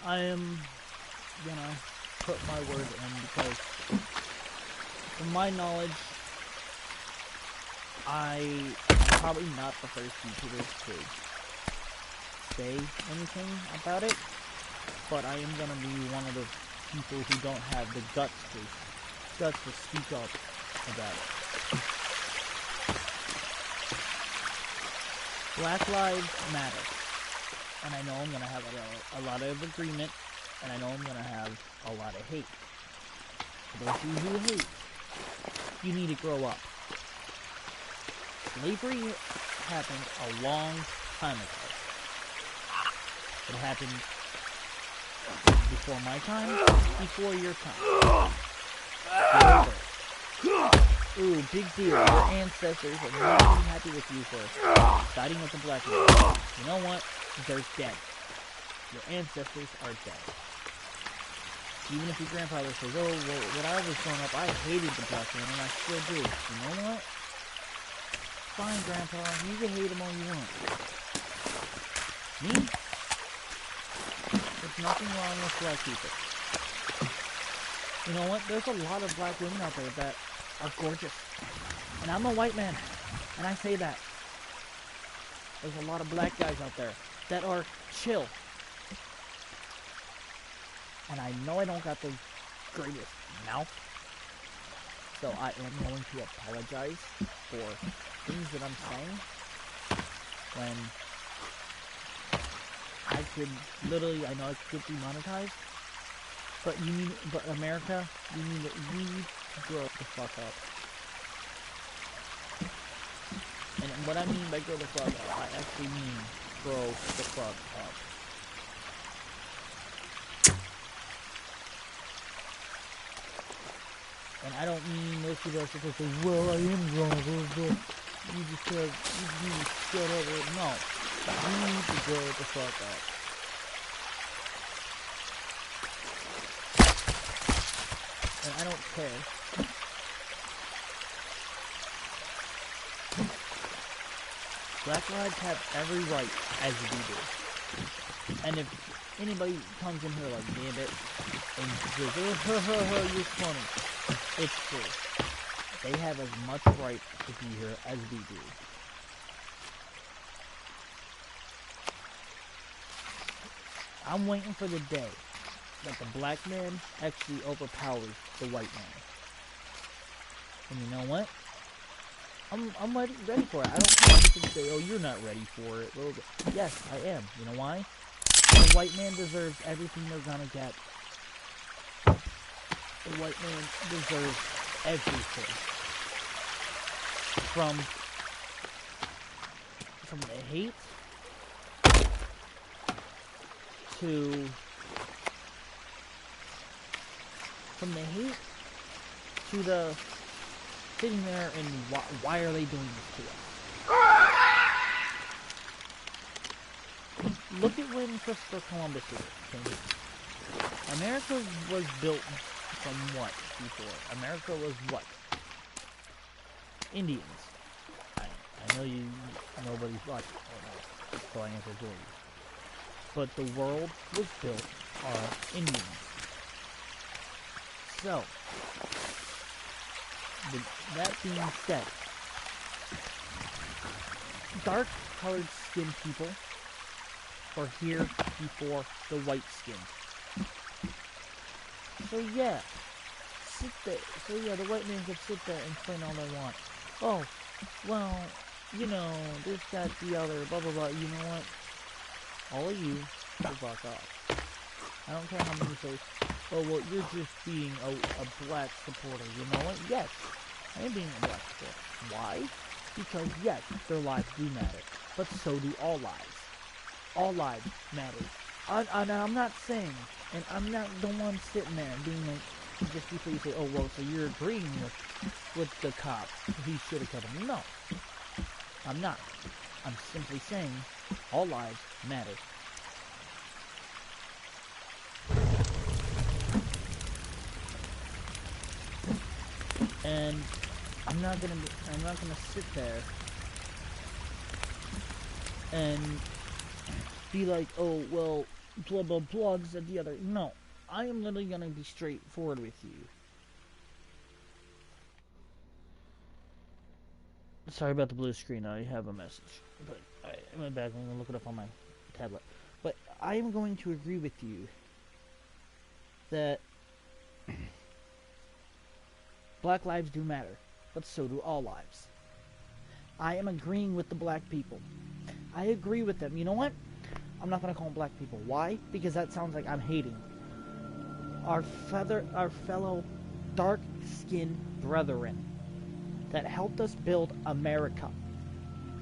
I am gonna put my word in because, from my knowledge, I'm probably not the first YouTuber to say anything about it, but I am gonna be one of the people who don't have the guts to speak up about it. Black Lives Matter, and I know I'm gonna have a lot of agreement, and I know I'm gonna have a lot of hate. For those of you who hate, you need to grow up. Slavery happened a long time ago. It happened before my time, before your time. Ooh, big deal. Your ancestors are not even happy with you for siding with the black man. You know what? They're dead. Your ancestors are dead. Even if your grandfather says, oh, well, when I was growing up, I hated the black man, and I still do. You know what? Fine, Grandpa. You can hate him all you want. Me? There's nothing wrong with black people. You know what? There's a lot of black women out there that are gorgeous. And I'm a white man, and I say that. There's a lot of black guys out there that are chill. And I know I don't got the greatest mouth, so I am going to apologize for things that I'm saying when I could literally, I know I could get demonetized, but America, we need to grow the fuck up. And what I mean by grow the fuck up, I actually mean grow the fuck up. And I don't mean those people that say, well, I am grown up, but you just need to shut up. No, you need to grow the fuck up. And I don't care. Black lives have every right as we do. And if anybody comes in here like Gambit and says, oh, you're funny, it's true. They have as much right to be here as we do. I'm waiting for the day that the black man actually overpowers the white man. And you know what? I'm ready for it. I don't care if you can say, oh, you're not ready for it. Well, yes, I am. You know why? The white man deserves everything they're gonna get. The white man deserves everything. From the hate to the sitting there and why are they doing this to us? Look at when Christopher Columbus came here. America was built from what before? America was what? Indians. I know nobody's watching right now, so I answer for you. But the world was built on Indians. So, that being said, dark-colored skinned people were here before the white skin. So yeah, the white man can sit there and explain all they want. Oh, well, you know, this, that, the other, blah, blah, blah. You know what? All of you, fuck off. I don't care how many say, oh, well, you're just being a black supporter. You know what? Yes, I am being a black supporter. Why? Because, yes, their lives do matter. But so do all lives. All lives matter. And I'm not saying, and I'm not the one sitting there and being like, just before you say, oh, well, so you're agreeing with the cop. He should have killed him. No. I'm not. I'm simply saying, all lives matter. And I'm not gonna sit there and be like, oh, well, blah blah blah, this, that, the other. No, I am literally gonna be straightforward with you. Sorry about the blue screen. I have a message, but I went back and I'm gonna look it up on my tablet. But I am going to agree with you that black lives do matter, but so do all lives. I am agreeing with the black people. I agree with them. You know what? I'm not gonna call them black people. Why? Because that sounds like I'm hating our fellow dark-skinned brethren that helped us build America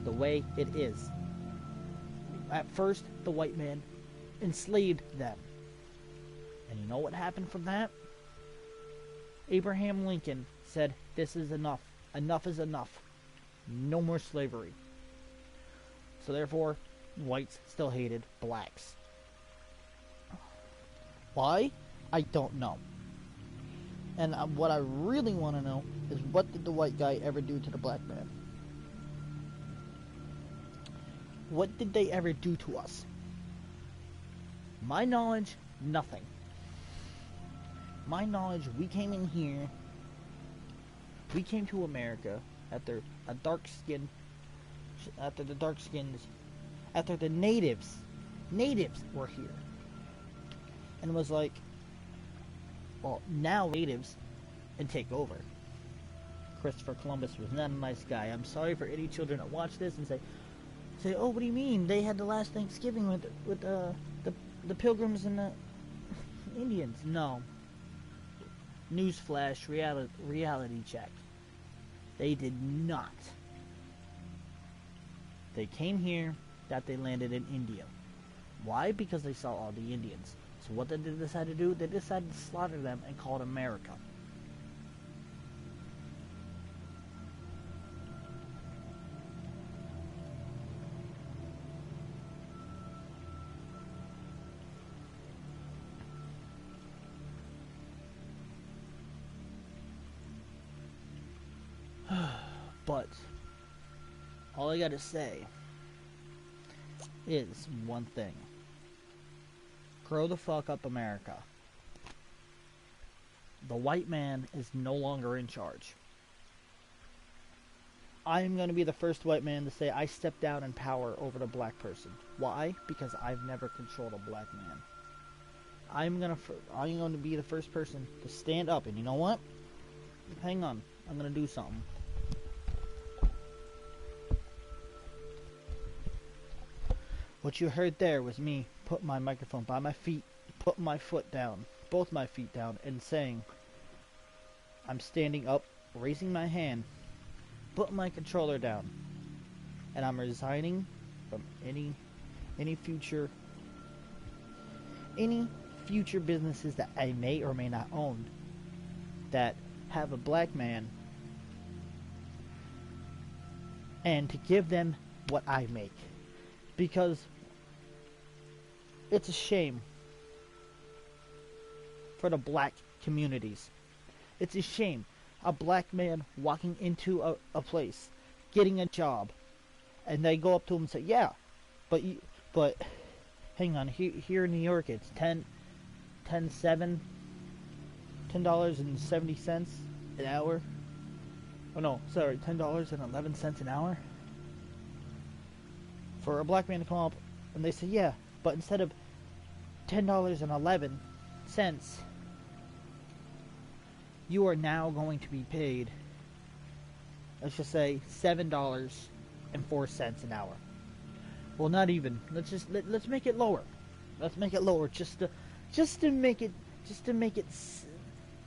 the way it is. At first, the white man enslaved them. And you know what happened from that? Abraham Lincoln said, "This is enough. Enough is enough. No more slavery." So therefore, whites still hated blacks. Why? I don't know. And what I really want to know is, what did the white guy ever do to the black man? What did they ever do to us? My knowledge, nothing. My knowledge, we came in here, we came to America after the dark skins, after the natives were here. And it was like, well, now natives and take over. Christopher Columbus was not a nice guy. I'm sorry for any children that watch this and say, oh, what do you mean? They had the last Thanksgiving with the Pilgrims and the Indians. No. Newsflash, reality check. They did not. They came here, that they landed in India. Why? Because they saw all the Indians. So what did they decide to do? They decided to slaughter them and call it America. But all I gotta say is one thing. Grow the fuck up, America. The white man is no longer in charge. I am going to be the first white man to say I step down in power over the black person. Why? Because I've never controlled a black man. I'm going to be the first person to stand up, and you know what? Hang on. I'm going to do something. What you heard there was me put my microphone by my feet, put my foot down, both my feet down, and saying, I'm standing up, raising my hand, putting my controller down, and I'm resigning from any future businesses that I may or may not own that have a black man, and to give them what I make. Because it's a shame for the black communities. It's a shame. A black man walking into a place, getting a job, and they go up to him and say, yeah, but hang on, here in New York it's $10.70 an hour. Oh no, sorry, $10.11 an hour. For a black man to come up and they say, yeah, but instead of $10.11, you are now going to be paid, let's just say, $7.04 an hour. Well, not even. Let's make it lower. Let's make it lower just to make it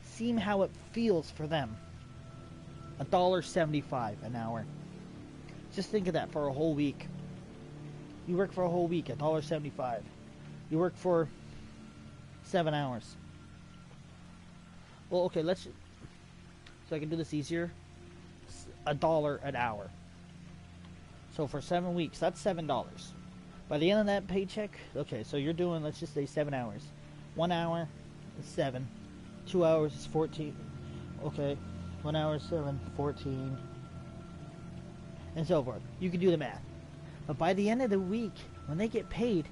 seem how it feels for them. $1.75 an hour. Just think of that for a whole week. You work for a whole week, $1.75. You work for 7 hours. Well, okay, so I can do this easier. $1 an hour. So for 7 weeks, that's $7. By the end of that paycheck, okay, so you're doing, let's just say 7 hours. 1 hour is 7. 2 hours is 14. Okay, 1 hour is 7, 14. And so forth. You can do the math. But by the end of the week, when they get paid,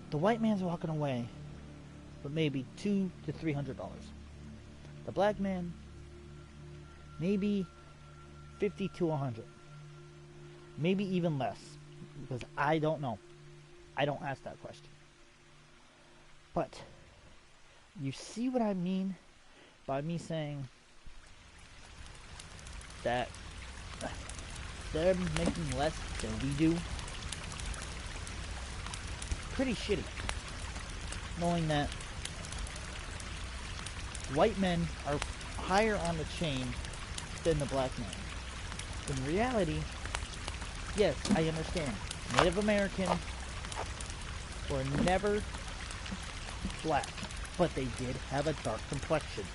The white man's walking away with maybe $200 to $300. The black man, maybe 50 to 100. Maybe even less, because I don't know. I don't ask that question. But you see what I mean by me saying that they're making less than we do? Pretty shitty. Knowing that white men are higher on the chain than the black man. In reality, yes, I understand. Native American were never black, but they did have a dark complexion.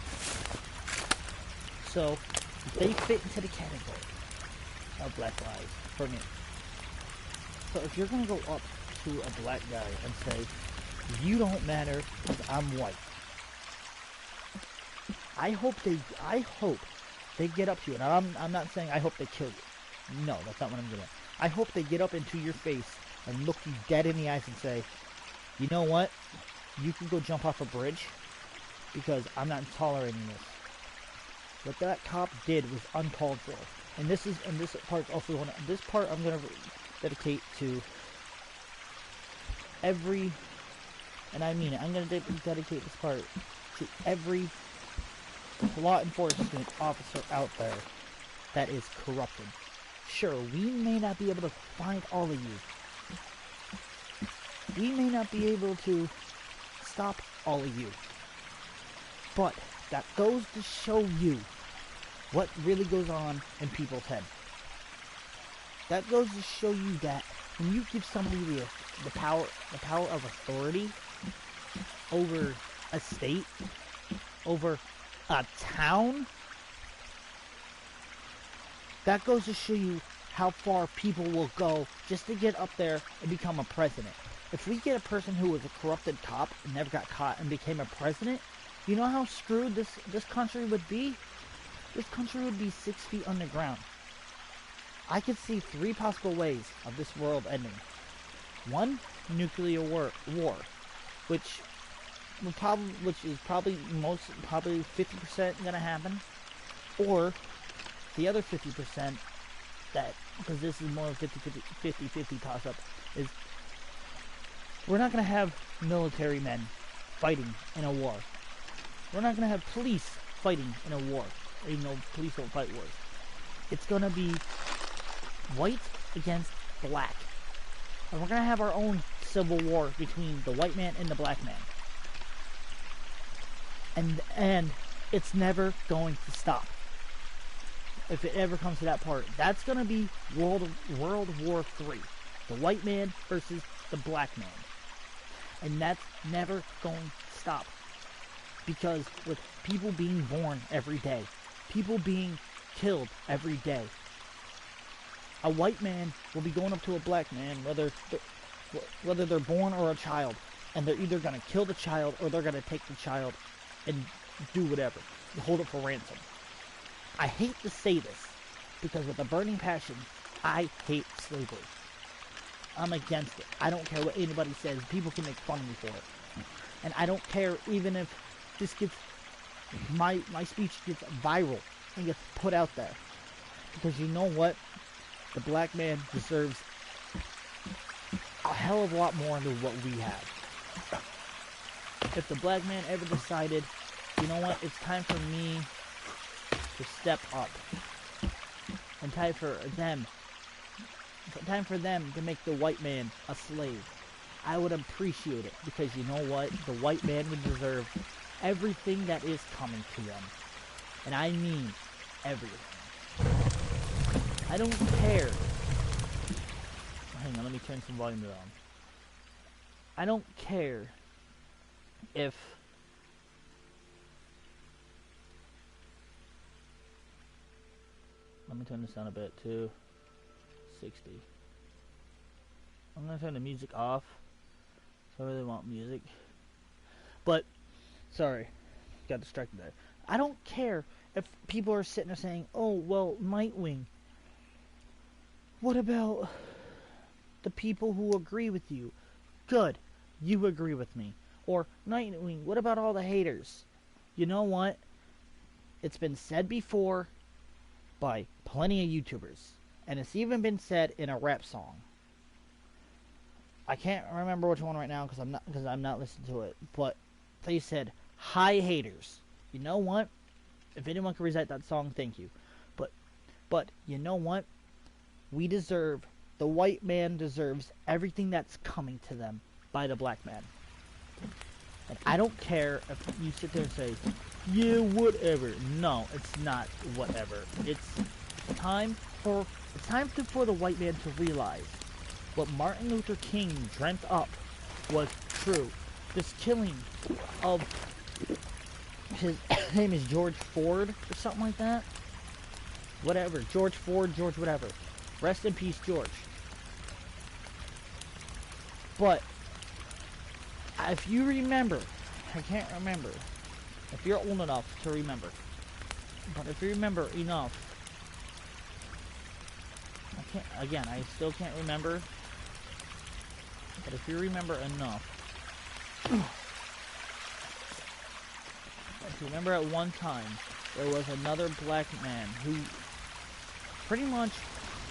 So, they fit into the category of black lives for me. So if you're going to go up to a black guy and say, you don't matter because I'm white, I hope they get up to you. And I'm not saying I hope they kill you. No, that's not what I'm getting at. I hope they get up into your face and look you dead in the eyes and say, you know what? You can go jump off a bridge because I'm not tolerating this. What that cop did was uncalled for. And this part also this part I'm gonna dedicate to every, and I mean it, I'm gonna dedicate this part to every law enforcement officer out there that is corrupted. Sure, we may not be able to find all of you. We may not be able to stop all of you. But that goes to show you what really goes on in people's head. That goes to show you that when you give somebody the power of authority over a state, over a town, that goes to show you how far people will go just to get up there and become a president. If we get a person who was a corrupted cop and never got caught and became a president, you know how screwed this country would be? This country would be 6 feet underground. I could see 3 possible ways of this world ending. 1, nuclear war, which is probably 50% gonna happen, or the other 50% that, because this is more of 50-50 toss up, is we're not gonna have military men fighting in a war. We're not gonna have police fighting in a war. Even though police don't fight wars. It's gonna be white against black. And we're gonna have our own civil war between the white man and the black man. And it's never going to stop. If it ever comes to that part. That's gonna be World War III. The white man versus the black man. And that's never going to stop. Because with people being born every day, people being killed every day, a white man will be going up to a black man, whether they're born or a child, and they're either going to kill the child or they're going to take the child and do whatever, hold it for ransom. I hate to say this, because with a burning passion, I hate slavery. I'm against it. I don't care what anybody says. People can make fun of me for it. And I don't care even if this gets, my speech gets viral and gets put out there. Because you know what? The black man deserves a hell of a lot more than what we have. If the black man ever decided, you know what, it's time for me to step up. And time for them to make the white man a slave, I would appreciate it. Because you know what? The white man would deserve everything that is coming to them. And I mean everything. I don't care. Hang on, let me turn some volume down. I don't care if let me turn this down a bit to 60. I'm gonna turn the music off. So I really want music. But sorry, got distracted there. I don't care if people are sitting there saying, oh, well, Nightwing, what about the people who agree with you? Good. you agree with me. Or, Nightwing, what about all the haters? You know what? It's been said before by plenty of YouTubers. And it's even been said in a rap song. I can't remember which one right now because I'm not listening to it. But they said, "Hi haters." You know what? If anyone can recite that song, thank you. But you know what? The white man deserves everything that's coming to them by the black man. And I don't care if you sit there and say, yeah, whatever. No, it's not whatever. It's time for the white man to realize what Martin Luther King dreamt up was true. This killing of his name is George Ford or something like that. Whatever. George Ford, George whatever. Rest in peace, George. But if you remember, I can't remember. If you're old enough to remember. But if you remember enough, I still can't remember. But if you remember enough, if you remember at one time, there was another black man who pretty much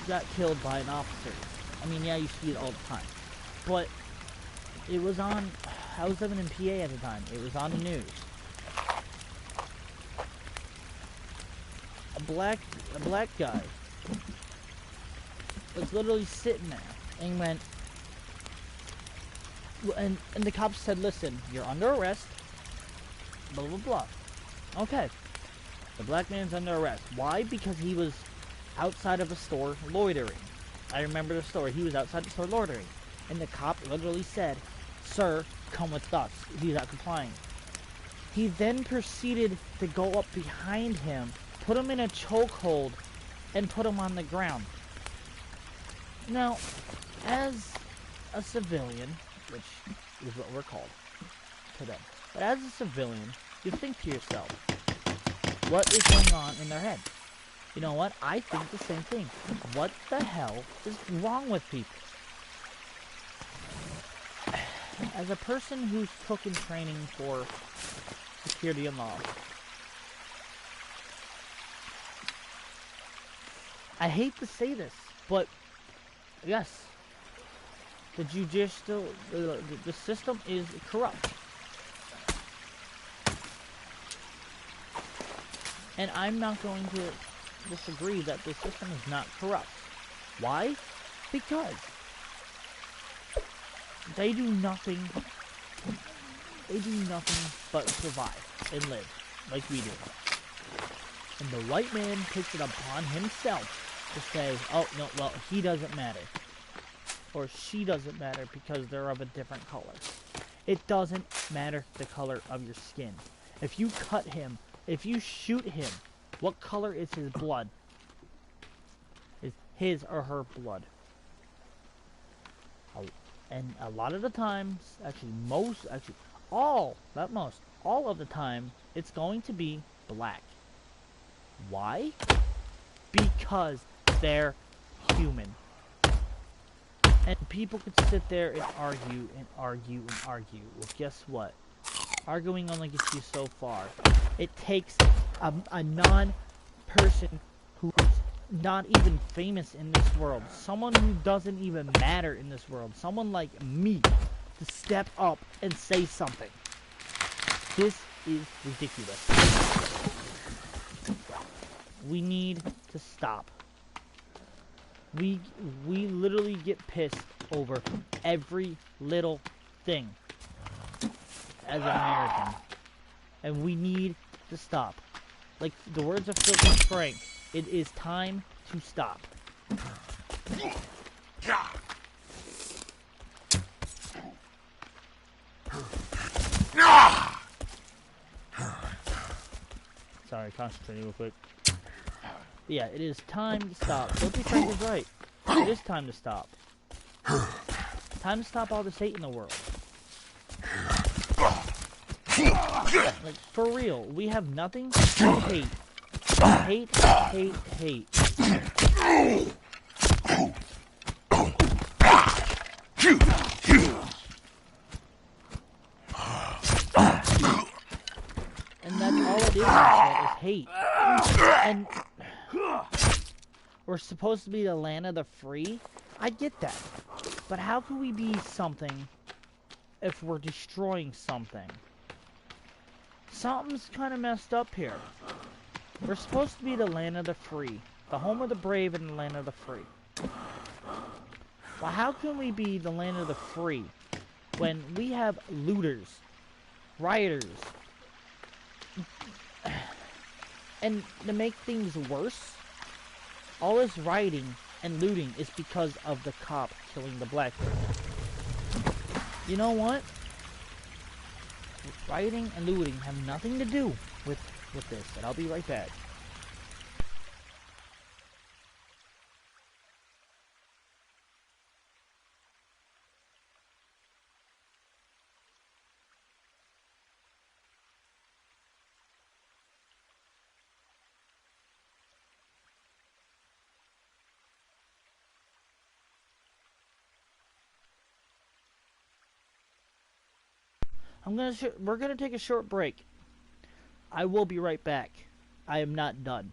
got killed by an officer. I mean, yeah, you see it all the time. But it was on, I was living in PA at the time. It was on the news. A black guy was literally sitting there and went, and the cops said, listen, you're under arrest, blah, blah, blah. Okay. The black man's under arrest. Why? Because he was outside of a store loitering. I remember the story. He was outside the store loitering. And the cop literally said, sir, come with us. He's not complying. He then proceeded to go up behind him, put him in a chokehold, and put him on the ground. Now, as a civilian, which is what we're called to them, but as a civilian, you think to yourself, what is going on in their head? You know what? I think the same thing. What the hell is wrong with people? As a person who's taken training for security and law, I hate to say this, but yes, the system is corrupt. And I'm not going to disagree that the system is not corrupt. Why? Because they do nothing but survive and live like we do. And the white man takes it upon himself to say, oh, no, well, he doesn't matter. Or she doesn't matter because they're of a different color. It doesn't matter the color of your skin. If you cut him, if you shoot him, what color is his blood? Is his or her blood? And a lot of the times, all of the time, it's going to be black. Why? Because they're human. And people could sit there and argue and argue and argue. Well, guess what? Arguing only gets you so far. It takes a non-person who's not even famous in this world, someone who doesn't even matter in this world, someone like me, to step up and say something. This is ridiculous. We need to stop. We literally get pissed over every little thing as an American. And we need to stop. Like the words of Filthy Frank, it is time to stop. Sorry, concentrating real quick. Yeah, it is time to stop. Filthy Frank is right. It is time to stop. Time to stop all this hate in the world. Like, for real, we have nothing to hate. Hate, hate, hate. hate. And we're supposed to be the land of the free. I get that. But how can we be something if we're destroying something? Something's kind of messed up here. We're supposed to be the land of the free. The home of the brave and the land of the free. Well, how can we be the land of the free when we have looters, rioters, and to make things worse, all this rioting and looting is because of the cop killing the black person. You know what? Rioting and looting have nothing to do with this, and I'll be right back. We're gonna take a short break. I will be right back. I am not done.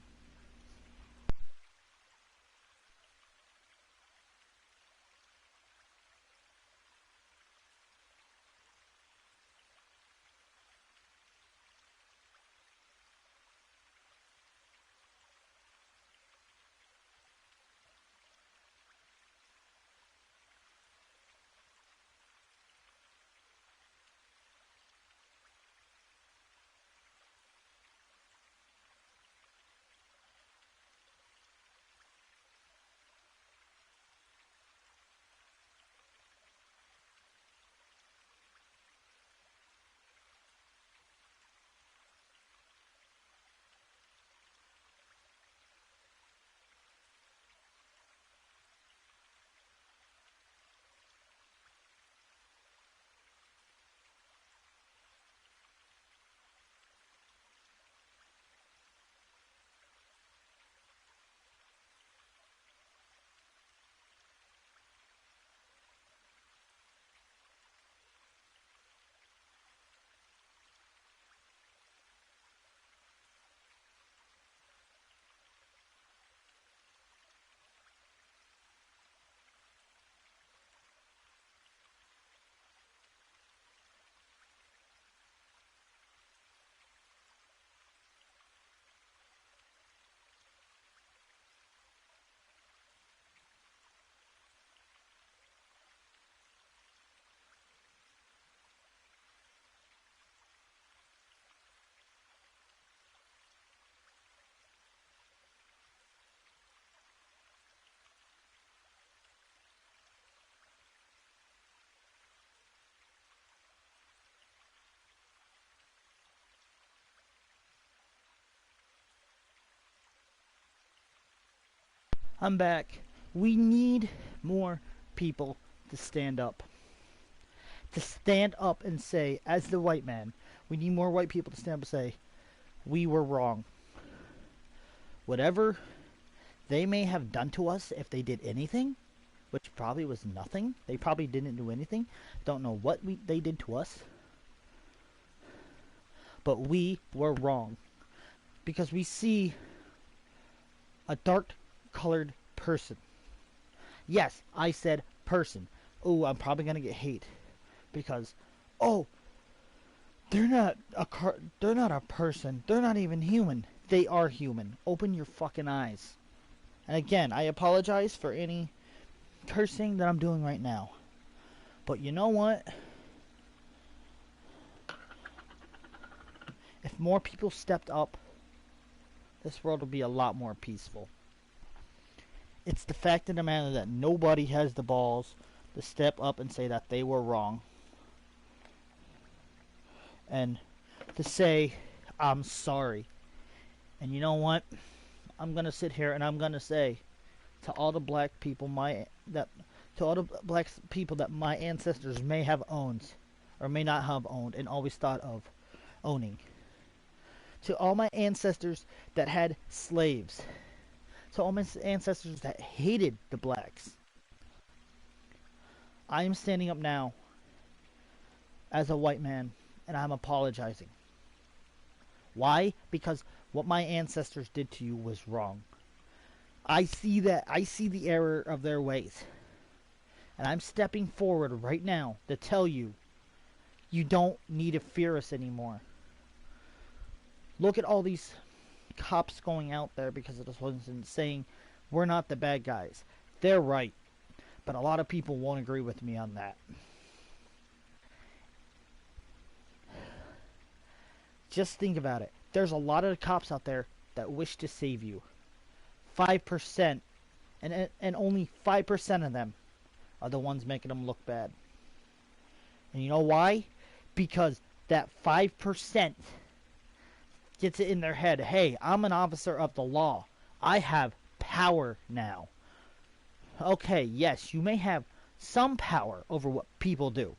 I'm back. We need more people to stand up. To stand up and say, as the white man, we need more white people to stand up and say, we were wrong. Whatever they may have done to us, if they did anything, which probably was nothing, they probably didn't do anything, don't know what they did to us, but we were wrong. Because we see a dark colored person. Yes, I said person. Oh, I'm probably gonna get hate because, oh, they're not a person. They're not even human. They are human. Open your fucking eyes. And again, I apologize for any cursing that I'm doing right now. But you know what? If more people stepped up, this world would be a lot more peaceful. It's the fact of the matter that nobody has the balls to step up and say that they were wrong. And to say, I'm sorry. And you know what? I'm going to sit here and I'm going to say to all the black people that my ancestors may have owned or may not have owned and always thought of owning. To all my ancestors that had slaves. To all my ancestors that hated the blacks. I am standing up now as a white man and I'm apologizing. Why? Because what my ancestors did to you was wrong. I see that. I see the error of their ways. And I'm stepping forward right now to tell you, you don't need to fear us anymore. Look at all these cops going out there because of this one saying we're not the bad guys. They're right. But a lot of people won't agree with me on that. Just think about it. There's a lot of cops out there that wish to save you. 5%, and only 5% of them are the ones making them look bad. And you know why? Because that 5% gets it in their head, hey, I'm an officer of the law. I have power now. Okay, yes, you may have some power over what people do.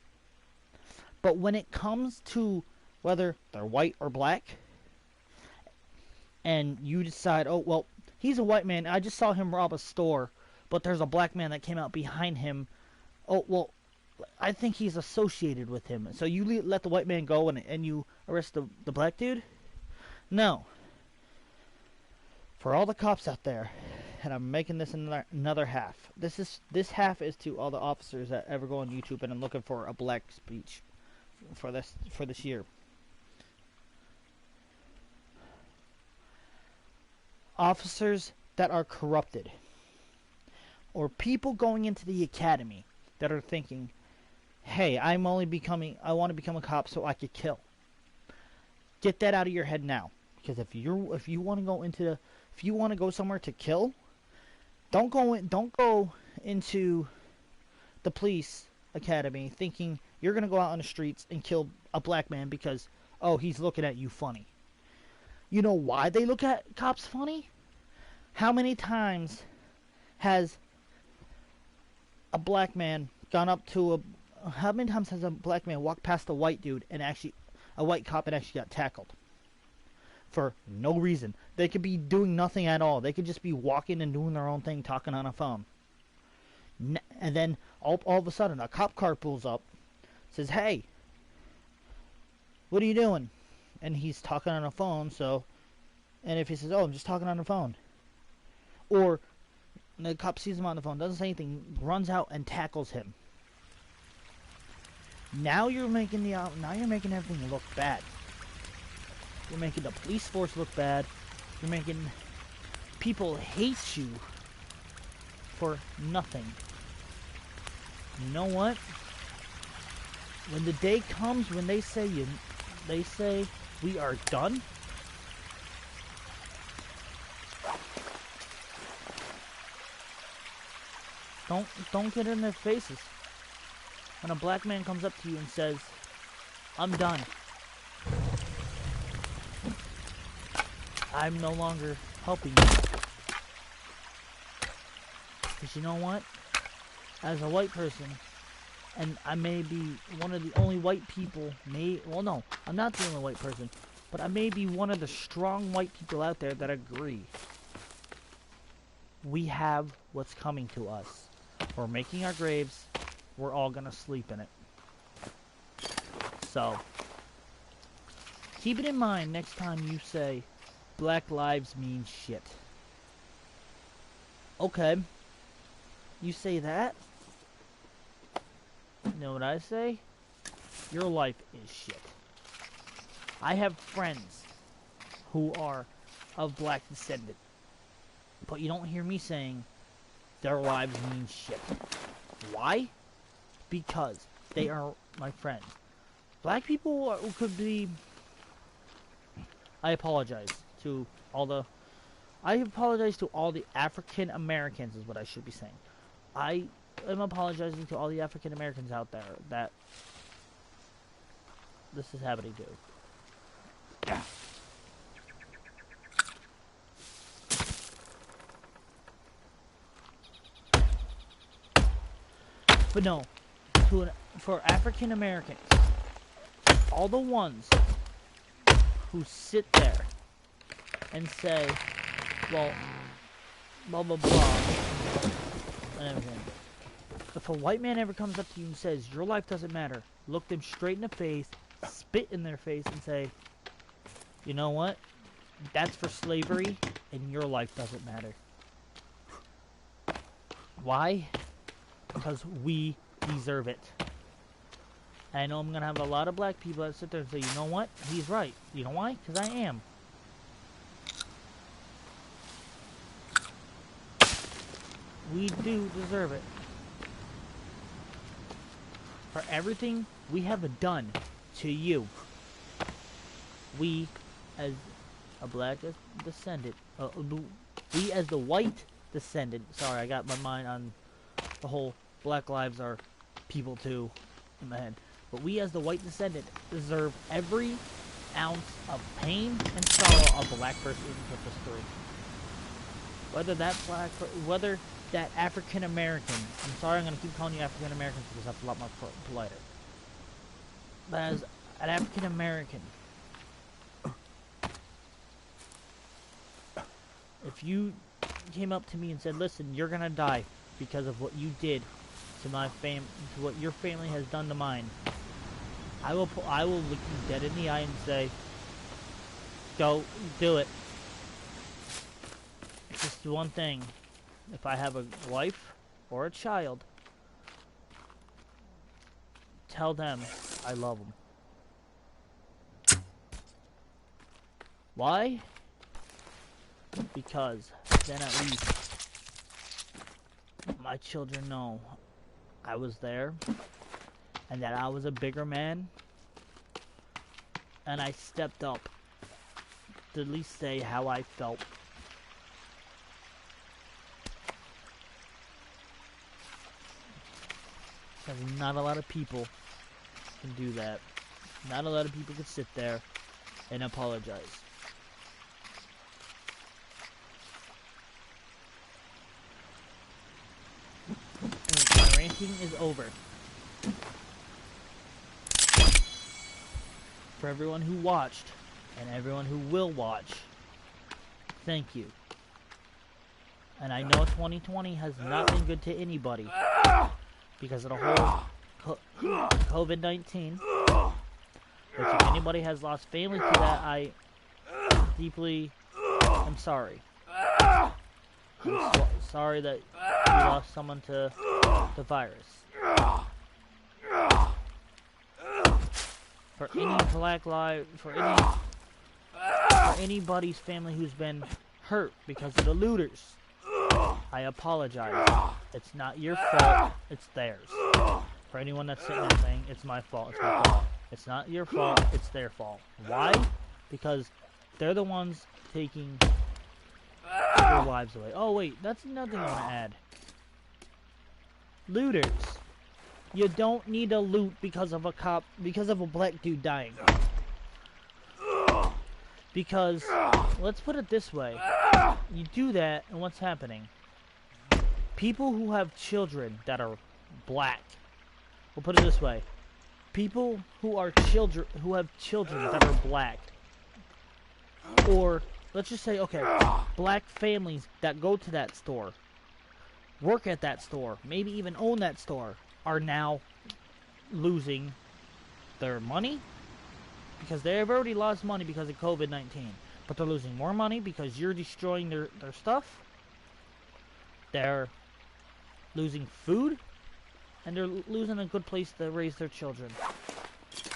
But when it comes to whether they're white or black, and you decide, oh, well, he's a white man, I just saw him rob a store, but there's a black man that came out behind him. Oh, well, I think he's associated with him. So you let the white man go and you arrest the black dude? No. For all the cops out there, and I'm making this another half. This half is to all the officers that ever go on YouTube and are looking for a black speech for this year. Officers that are corrupted, or people going into the academy that are thinking, hey, I want to become a cop so I could kill. Get that out of your head now, because if you want to go somewhere to kill, don't go into the police academy thinking you're going to go out on the streets and kill a black man because, oh, he's looking at you funny. You know why they look at cops funny? How many times has a black man gone up to how many times has a black man walked past a white dude and a white cop and actually got tackled? For no reason. They could be doing nothing at all. They could just be walking and doing their own thing, talking on a phone. And then all of a sudden a cop car pulls up, says, hey, what are you doing? And he's talking on a phone, and if he says, oh, I'm just talking on the phone. Or the cop sees him on the phone, doesn't say anything, runs out and tackles him. Now you're making everything look bad. You're making the police force look bad. You're making people hate you for nothing. You know what? When the day comes when they say we are done, don't get in their faces. When a black man comes up to you and says, I'm done, I'm no longer helping you. Because you know what? As a white person, and I may be one of the only white people, well no, I'm not the only white person, but I may be one of the strong white people out there that agree. We have what's coming to us. We're making our graves. We're all gonna sleep in it. So, keep it in mind next time you say, Black lives mean shit. Okay. You say that? You know what I say? Your life is shit. I have friends who are of black descent, but you don't hear me saying their lives mean shit. Why? Because they are my friends. Black people could be... I apologize to all the African Americans is what I should be saying. I am apologizing to all the African Americans out there that this is happening to. Yeah. But no, for African Americans, all the ones who sit there and say, well, blah blah blah, and everything. If a white man ever comes up to you and says, your life doesn't matter, look them straight in the face, spit in their face, and say, You know what? That's for slavery, and your life doesn't matter. Why? Because we deserve it. I know I'm gonna have a lot of black people that sit there and say, you know what? He's right. You know why? Because I am. We do deserve it. For everything we have done to you. We, as a black descendant, we as the white descendant, sorry, I got my mind on the whole black lives are people too in my head. But we as the white descendant deserve every ounce of pain and sorrow a black person put us through. Whether that African American, I'm sorry I'm going to keep calling you African Americans because that's a lot more politer. But as an African American, if you came up to me and said, listen, you're going to die because of what you did to my to what your family has done to mine, I will look you dead in the eye and say, go do it. Just one thing. If I have a wife or a child, tell them I love them. Why? Because then at least my children know I was there and that I was a bigger man and I stepped up to at least say how I felt. Because not a lot of people can do that. Not a lot of people can sit there and apologize. My ranting is over. For everyone who watched, and everyone who will watch, thank you. And I know 2020 has not been good to anybody because of the whole COVID-19. But if anybody has lost family to that, I deeply am sorry. I'm sorry that you lost someone to the virus. For any black life, for anybody's family who's been hurt because of the looters, I apologize. It's not your fault, it's theirs. For anyone that's sitting there saying, it's my fault, it's my fault. It's not your fault, it's their fault. Why? Because they're the ones taking their lives away. Oh wait, that's another thing I want to add. Looters. You don't need to loot because of a black dude dying. Because, let's put it this way. You do that, and what's happening? People who have children that are black. We'll put it this way. People who have children that are black. Or, let's just say, okay, black families that go to that store, work at that store, maybe even own that store, are now losing their money because they have already lost money because of COVID-19, but they're losing more money because you're destroying their stuff. They're losing food, and they're losing a good place to raise their children.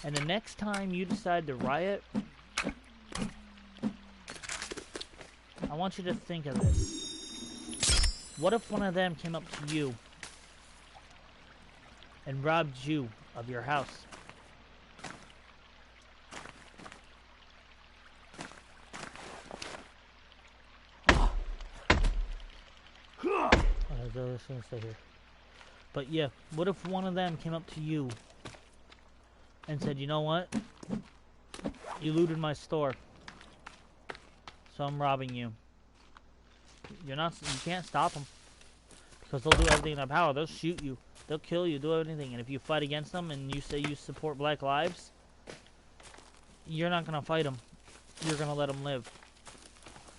And the next time you decide to riot, I want you to think of this. What if one of them came up to you and robbed you of your house? I was gonna stay here. But yeah, what if one of them came up to you and said, you know what? You looted my store, so I'm robbing you. You can't stop them because they'll do everything in their power. They'll shoot you. They'll kill you, do anything. And if you fight against them and you say you support black lives, you're not going to fight them. You're going to let them live.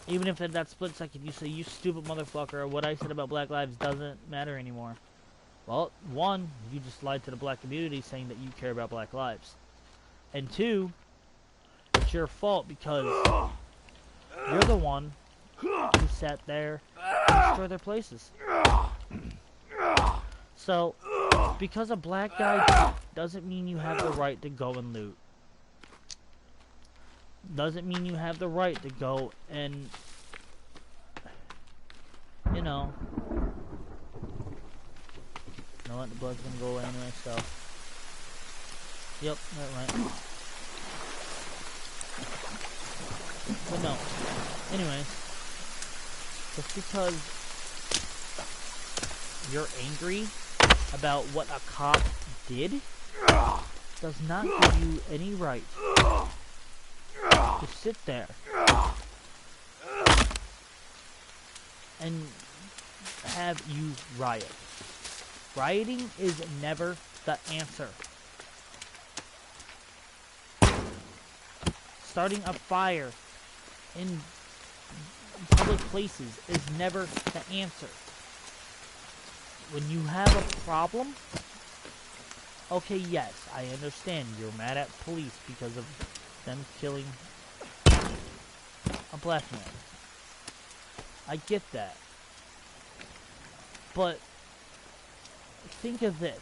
Even if in that split second you say, you stupid motherfucker, what I said about black lives doesn't matter anymore. Well, one, you just lied to the black community saying that you care about black lives. And two, your fault because you're the one who sat there and destroyed their places. So, because a black guy doesn't mean you have the right to go and loot. Doesn't mean you have the right to go and, you know what, the blood's gonna go away anyway, so. Yep, that right. But no. Anyways, just because you're angry about what a cop did does not give you any right to sit there and have you riot. Rioting is never the answer. Starting a fire in public places is never the answer. When you have a problem, okay, yes, I understand you're mad at police because of them killing a black man. I get that. But think of this.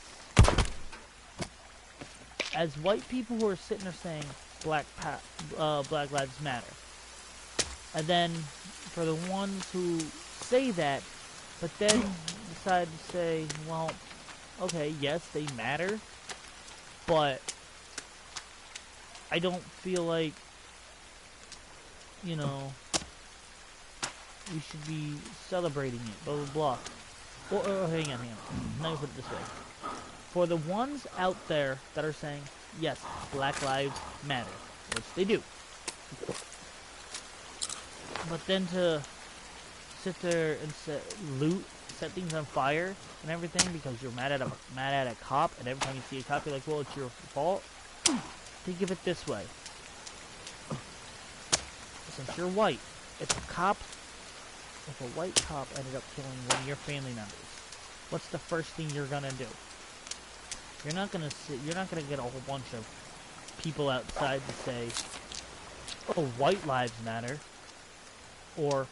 As white people who are sitting there saying Black Lives Matter, and then for the ones who say that, but then decide to say, well, okay, yes, they matter, but I don't feel like, you know, we should be celebrating it, blah, blah, blah. Well, hang on. Let me put it this way. For the ones out there that are saying, yes, Black Lives Matter, which they do, but then to sit there and set things on fire and everything because you're mad at a cop, and every time you see a cop, you're like, well, it's your fault. Think of it this way. Since you're white, if a white cop ended up killing one of your family members, what's the first thing you're gonna do? You're not gonna get a whole bunch of people outside to say, oh, white lives matter, or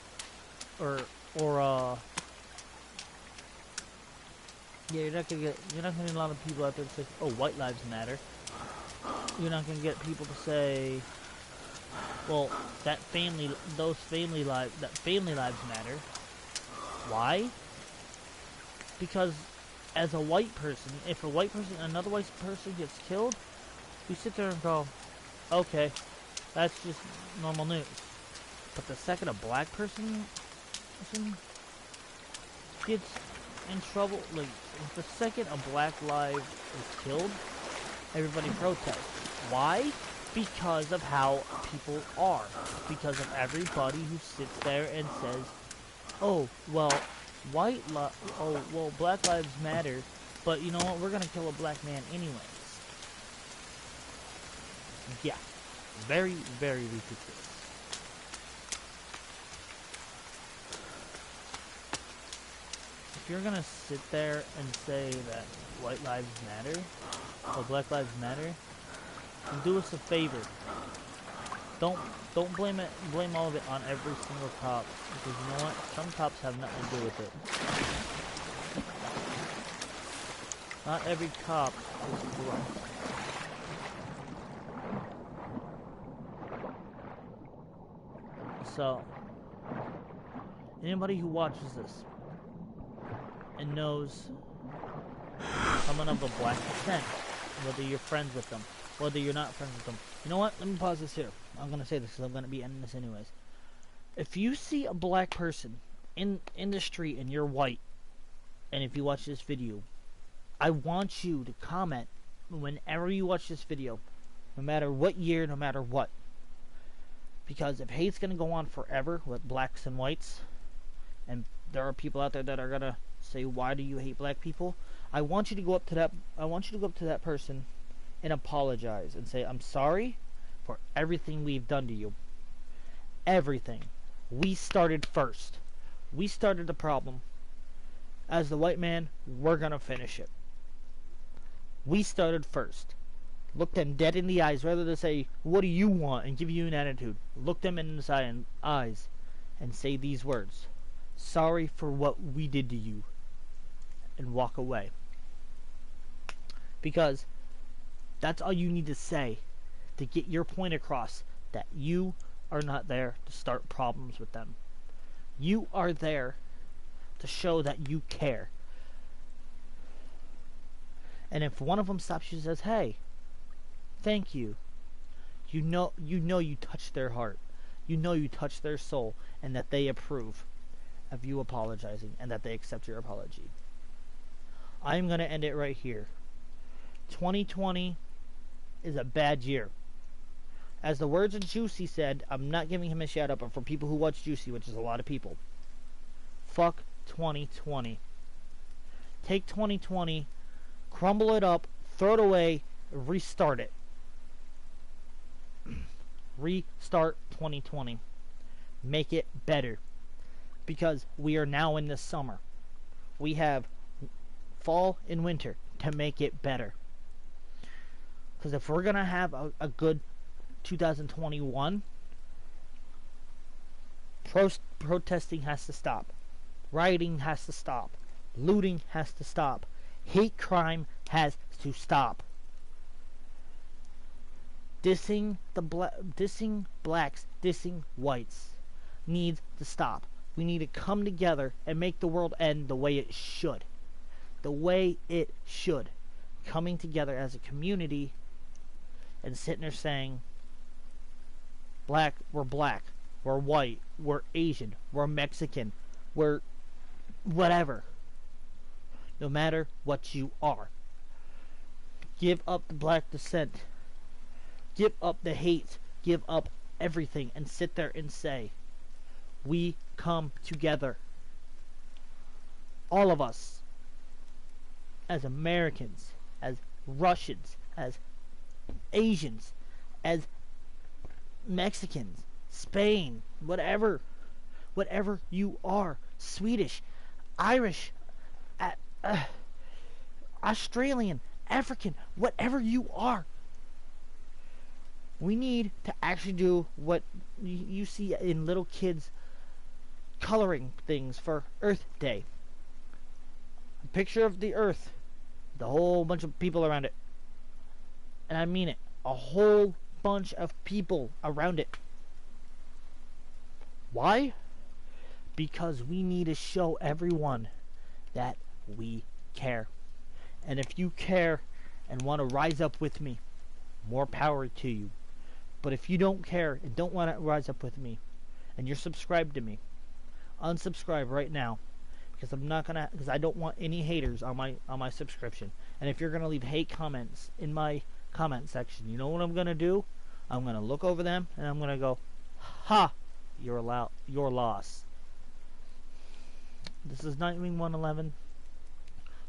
yeah, you're not gonna get a lot of people out there to say, oh, white lives matter. You're not gonna get people to say, well, that family lives matter. Why? Because as a white person, if another white person gets killed, we sit there and go, okay, that's just normal news. But the second a black person gets in trouble, like, the second a black life is killed, everybody protests. Why? Because of how people are. Because of everybody who sits there and says, oh, well, Black Lives Matter, but you know what, we're gonna kill a black man anyways. Yeah. Very, very ridiculous. If you're gonna sit there and say that white lives matter, or Black Lives Matter, then do us a favor. Don't blame all of it on every single cop, because you know what? Some cops have nothing to do with it. Not every cop is corrupt. So, anybody who watches this and knows someone of a black descent, whether you're friends with them, whether you're not friends with them. You know what? Let me pause this here. I'm going to say this because I'm going to be ending this anyways. If you see a black person in the street and you're white, and if you watch this video, I want you to comment whenever you watch this video, no matter what year, no matter what. Because if hate's going to go on forever with blacks and whites, and there are people out there that are going to say, why do you hate black people? I want you to go up to that person and apologize and say, I'm sorry for everything we've done to you. Everything. We started first. We started the problem. As the white man, we're gonna finish it. We started first. Look them dead in the eyes rather than say, what do you want, and give you an attitude. Look them in the eyes and say these words. Sorry for what we did to you. And walk away. Because that's all you need to say to get your point across, that you are not there to start problems with them. You are there to show that you care. And if one of them stops you and says, hey, thank you, you know you touched their heart. You know you touched their soul, and that they approve of you apologizing and that they accept your apology. I'm going to end it right here. 2020 is a bad year. As the words of Juicy said, I'm not giving him a shout out, but for people who watch Juicy, which is a lot of people, fuck 2020. Take 2020, crumble it up, throw it away, restart it. Restart 2020. Make it better. Because we are now in the summer. We have fall and winter to make it better. Because if we're going to have a good 2021, protesting has to stop. Rioting has to stop. Looting has to stop. Hate crime has to stop. Dissing blacks, dissing whites needs to stop. We need to come together and make the world end the way it should. The way it should. Coming together as a community and sitting there saying, black, we're white, we're Asian, we're Mexican, we're whatever. No matter what you are. Give up the black descent. Give up the hate. Give up everything and sit there and say, we come together. All of us. As Americans, as Russians, as Asians, as Mexicans, Spain, whatever you are, Swedish, Irish, Australian, African, whatever you are, we need to actually do what you see in little kids coloring things for Earth Day. A picture of the Earth, the whole bunch of people around it. And I mean it, a whole bunch of people around it. Why? Because we need to show everyone that we care. And if you care and want to rise up with me, more power to you. But if you don't care and don't want to rise up with me, and you're subscribed to me, unsubscribe right now. Because because I don't want any haters on my subscription. And if you're gonna leave hate comments in my comment section, you know what I'm gonna do? I'm gonna look over them and I'm gonna go, ha, your loss. This is Nightwing 111.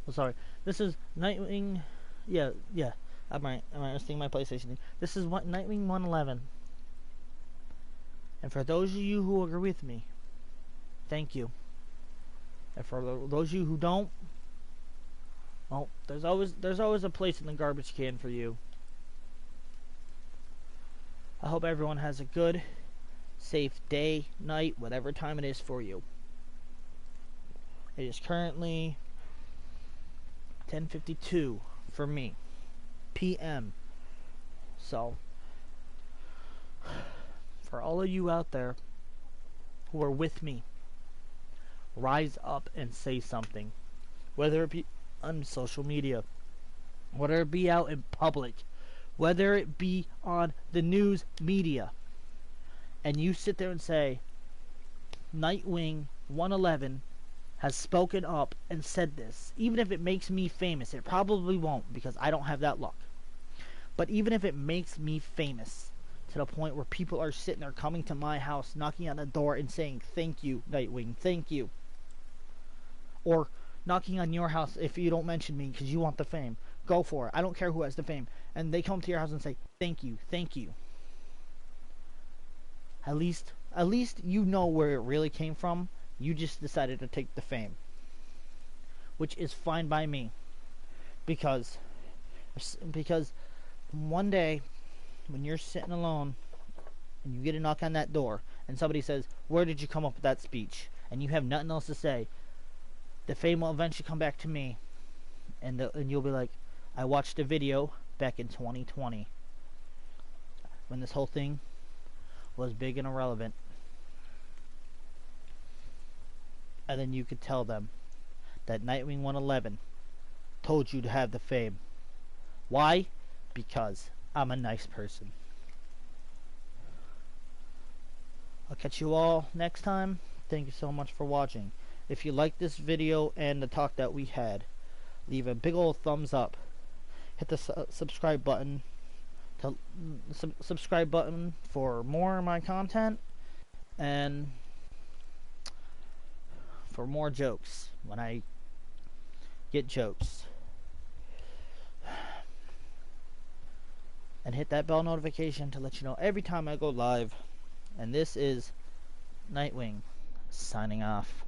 Oh, sorry. This is Nightwing. Yeah. I'm right. I'm seeing my PlayStation. This is Nightwing 111. And for those of you who agree with me, thank you. And for those of you who don't, well, there's always a place in the garbage can for you. I hope everyone has a good, safe day, night, whatever time it is for you. It is currently 10:52 for me, p.m. So, for all of you out there who are with me, rise up and say something. Whether it be on social media, whether it be out in public, whether it be on the news media, and you sit there and say, Nightwing 111 has spoken up and said this. Even if it makes me famous, it probably won't because I don't have that luck. But even if it makes me famous to the point where people are sitting there coming to my house, knocking on the door and saying, thank you, Nightwing, thank you. Or knocking on your house if you don't mention me because you want the fame. Go for it. I don't care who has the fame. And they come to your house and say, thank you, thank you. At least you know where it really came from. You just decided to take the fame. Which is fine by me. Because One day, when you're sitting alone and you get a knock on that door and somebody says, "Where did you come up with that speech?" and you have nothing else to say, the fame will eventually come back to me, and you'll be like, "I watched a video back in 2020 when this whole thing was big and irrelevant." And then you could tell them that Nightwing 111 told you to have the fame. Why? Because I'm a nice person. I'll catch you all next time. Thank you so much for watching. If you like this video and the talk that we had, leave a big old thumbs up. Hit the subscribe button for more of my content and for more jokes when I get jokes. And hit that bell notification to let you know every time I go live. And this is Nightwing signing off.